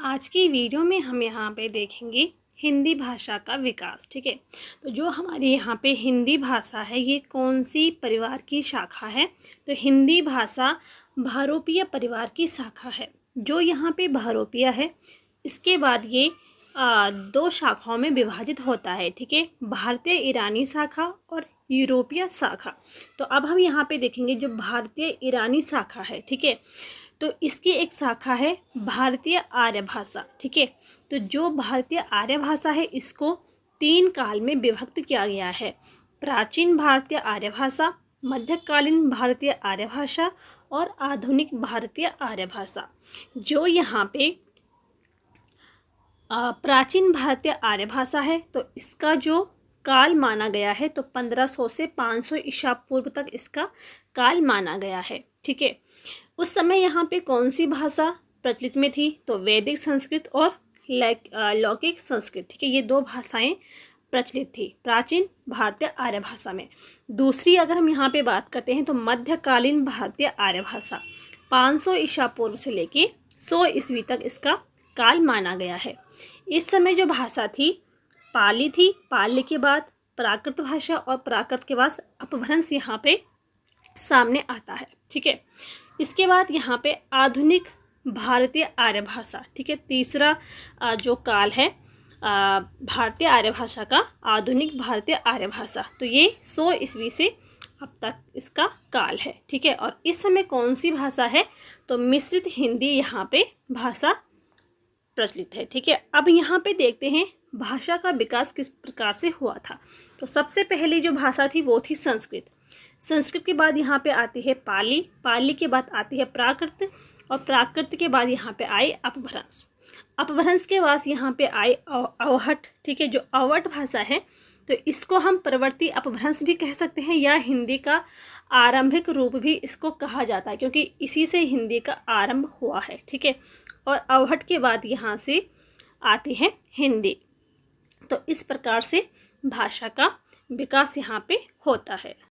आज की वीडियो में हम यहाँ पे देखेंगे हिंदी भाषा का विकास। ठीक है, तो जो हमारी यहाँ पे हिंदी भाषा है ये कौन सी परिवार की शाखा है? तो हिंदी भाषा भारोपीय परिवार की शाखा है। जो यहाँ पे भारोपीय है इसके बाद ये दो शाखाओं में विभाजित होता है। ठीक है, भारतीय ईरानी शाखा और यूरोपीय शाखा। तो अब हम यहाँ पे देखेंगे जो भारतीय ईरानी शाखा है। ठीक है, तो इसकी एक शाखा है भारतीय आर्य भाषा। ठीक है, तो जो भारतीय आर्य भाषा है इसको 3 काल में विभक्त किया गया है। प्राचीन भारतीय आर्य भाषा, मध्यकालीन भारतीय आर्य भाषा और आधुनिक भारतीय आर्य भाषा। जो यहाँ पे प्राचीन भारतीय आर्य भाषा है तो इसका जो काल माना गया है तो 1500 से 500 ईसा पूर्व तक इसका काल माना गया है। ठीक है, उस समय यहाँ पे कौन सी भाषा प्रचलित में थी? तो वैदिक संस्कृत और लौकिक संस्कृत। ठीक है, ये 2 भाषाएं प्रचलित थी प्राचीन भारतीय आर्य भाषा में। दूसरी अगर हम यहाँ पे बात करते हैं तो मध्यकालीन भारतीय आर्य भाषा 500 ईसा पूर्व से लेके 100 ईस्वी तक इसका काल माना गया है। इस समय जो भाषा थी पाली थी, पाली के बाद प्राकृत भाषा और प्राकृत के बाद अपभ्रंश यहाँ पे सामने आता है। ठीक है, इसके बाद यहाँ पे आधुनिक भारतीय आर्य भाषा। ठीक है, तीसरा जो काल है भारतीय आर्य भाषा का, आधुनिक भारतीय आर्य भाषा, तो ये 100 ईस्वी से अब तक इसका काल है। ठीक है, और इस समय कौन सी भाषा है? तो मिश्रित हिंदी यहाँ पे भाषा प्रचलित है। ठीक है, अब यहाँ पे देखते हैं भाषा का विकास किस प्रकार से हुआ था। तो सबसे पहले जो भाषा थी वो थी संस्कृत। संस्कृत के बाद यहाँ पे आती है पाली, पाली के बाद आती है प्राकृत और प्राकृत के बाद यहाँ पे आई अपभ्रंश। अपभ्रंश के बाद यहाँ पे आई अवहट। ठीक है, जो अवहट भाषा है तो इसको हम प्रवर्ती अपभ्रंश भी कह सकते हैं या हिंदी का आरंभिक रूप भी इसको कहा जाता है क्योंकि इसी से हिंदी का आरंभ हुआ है। ठीक है, और अवहट के बाद यहाँ से आती है हिंदी। तो इस प्रकार से भाषा का विकास यहाँ पे होता है।